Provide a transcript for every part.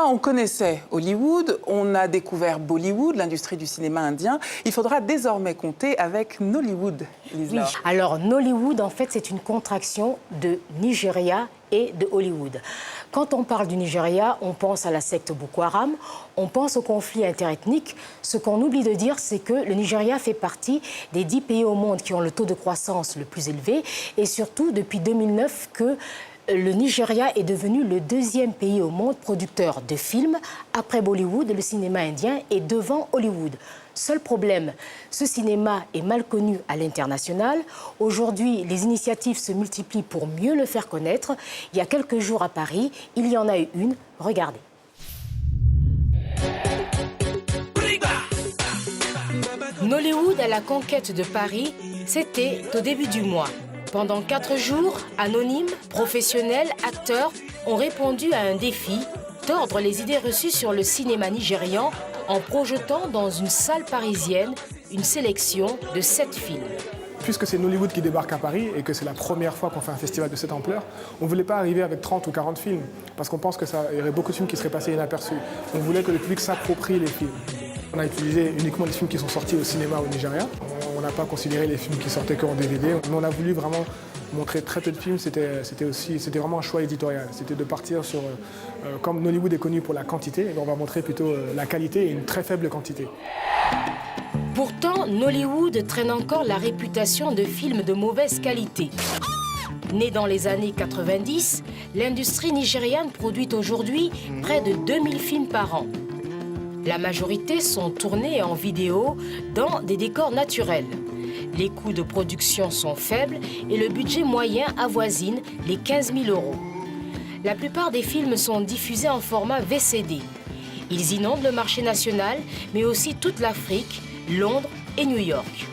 On connaissait Hollywood, on a découvert Bollywood, l'industrie du cinéma indien. Il faudra désormais compter avec Nollywood, Liselor. Oui. Alors, Nollywood, en fait, c'est une contraction de Nigeria et de Hollywood. Quand on parle du Nigeria, on pense à la secte Boko Haram, on pense au conflit interethnique. Ce qu'on oublie de dire, c'est que le Nigeria fait partie des 10 pays au monde qui ont le taux de croissance le plus élevé et surtout, depuis 2009, que le Nigeria est devenu le 2e pays au monde producteur de films. Après Bollywood, le cinéma indien est devant Hollywood. Seul problème, ce cinéma est mal connu à l'international. Aujourd'hui, les initiatives se multiplient pour mieux le faire connaître. Il y a quelques jours à Paris, il y en a eu une. Regardez. Nollywood à la conquête de Paris, c'était au début du mois. Pendant 4 jours, anonymes, professionnels, acteurs ont répondu à un défi, tordre les idées reçues sur le cinéma nigérian en projetant dans une salle parisienne une sélection de 7 films. Puisque c'est Nollywood qui débarque à Paris et que c'est la première fois qu'on fait un festival de cette ampleur, on ne voulait pas arriver avec 30 ou 40 films, parce qu'on pense qu'il y aurait beaucoup de films qui seraient passés inaperçus. On voulait que le public s'approprie les films. On a utilisé uniquement des films qui sont sortis au cinéma au Nigeria. On n'a pas considéré les films qui sortaient qu'en DVD. Mais on a voulu vraiment montrer très peu de films. C'était vraiment un choix éditorial. C'était de partir sur... comme Nollywood est connu pour la quantité, on va montrer plutôt la qualité et une très faible quantité. Pourtant, Nollywood traîne encore la réputation de films de mauvaise qualité. Née dans les années 90, l'industrie nigériane produit aujourd'hui près de 2000 films par an. La majorité sont tournés en vidéo dans des décors naturels. Les coûts de production sont faibles et le budget moyen avoisine les 15 000 €. La plupart des films sont diffusés en format VCD. Ils inondent le marché national, mais aussi toute l'Afrique, Londres et New York.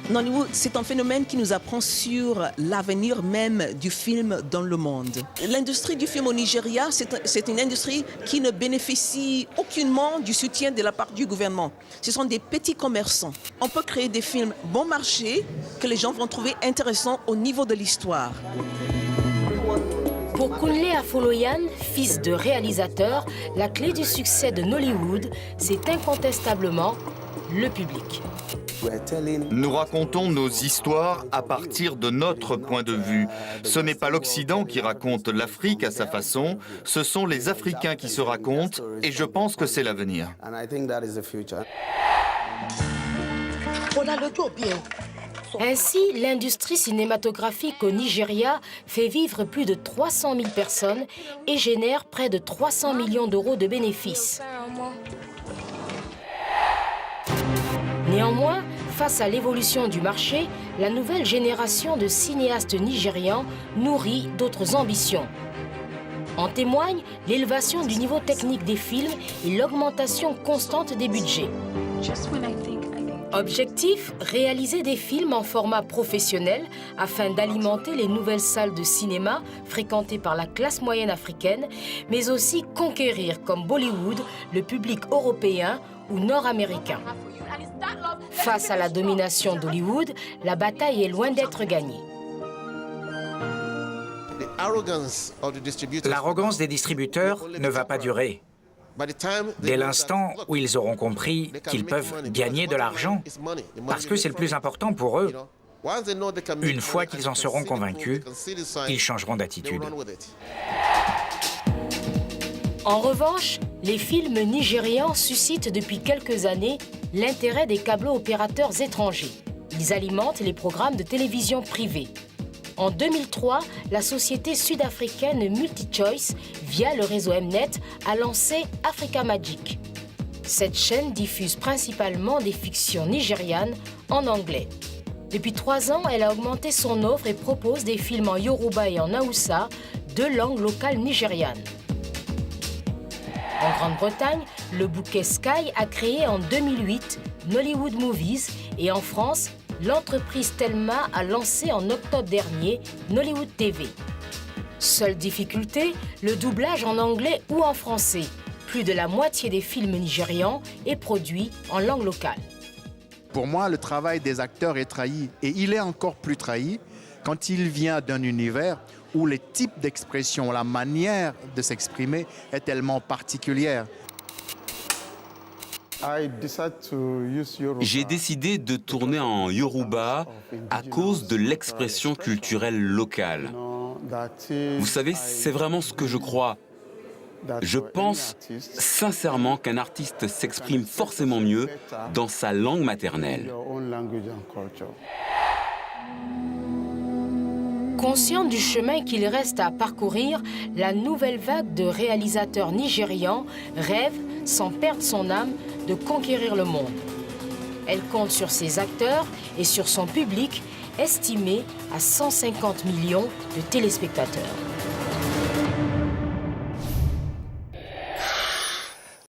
Nollywood, c'est un phénomène qui nous apprend sur l'avenir même du film dans le monde. L'industrie du film au Nigeria, c'est une industrie qui ne bénéficie aucunement du soutien de la part du gouvernement. Ce sont des petits commerçants. On peut créer des films bon marché que les gens vont trouver intéressants au niveau de l'histoire. Pour Kunle Afoloyan, fils de réalisateur, la clé du succès de Nollywood, c'est incontestablement le public. Nous racontons nos histoires à partir de notre point de vue. Ce n'est pas l'Occident qui raconte l'Afrique à sa façon, ce sont les Africains qui se racontent et je pense que c'est l'avenir. Ainsi, l'industrie cinématographique au Nigeria fait vivre plus de 300 000 personnes et génère près de 300 millions € de bénéfices. Néanmoins, face à l'évolution du marché, la nouvelle génération de cinéastes nigérians nourrit d'autres ambitions. En témoigne l'élévation du niveau technique des films et l'augmentation constante des budgets. Objectif, réaliser des films en format professionnel afin d'alimenter les nouvelles salles de cinéma fréquentées par la classe moyenne africaine, mais aussi conquérir, comme Bollywood, le public européen ou nord-américain. Face à la domination d'Hollywood, la bataille est loin d'être gagnée. L'arrogance des distributeurs ne va pas durer. Dès l'instant où ils auront compris qu'ils peuvent gagner de l'argent, parce que c'est le plus important pour eux, une fois qu'ils en seront convaincus, ils changeront d'attitude. En revanche, les films nigérians suscitent depuis quelques années l'intérêt des câblo-opérateurs étrangers. Ils alimentent les programmes de télévision privés. En 2003, la société sud-africaine MultiChoice, via le réseau Mnet, a lancé Africa Magic. Cette chaîne diffuse principalement des fictions nigérianes en anglais. Depuis 3 ans, elle a augmenté son offre et propose des films en Yoruba et en Hausa, 2 langues locales nigérianes. En Grande-Bretagne, le bouquet Sky a créé en 2008 Nollywood Movies et en France, l'entreprise Telma a lancé en octobre dernier Nollywood TV. Seule difficulté, le doublage en anglais ou en français. Plus de la moitié des films nigérians est produit en langue locale. Pour moi, le travail des acteurs est trahi et il est encore plus trahi quand il vient d'un univers où le type d'expression, la manière de s'exprimer est tellement particulière. J'ai décidé de tourner en Yoruba à cause de l'expression culturelle locale. Vous savez, c'est vraiment ce que je crois. Je pense sincèrement qu'un artiste s'exprime forcément mieux dans sa langue maternelle. Conscient du chemin qu'il reste à parcourir, la nouvelle vague de réalisateurs nigérians rêve, sans perdre son âme, de conquérir le monde. Elle compte sur ses acteurs et sur son public, estimé à 150 millions de téléspectateurs.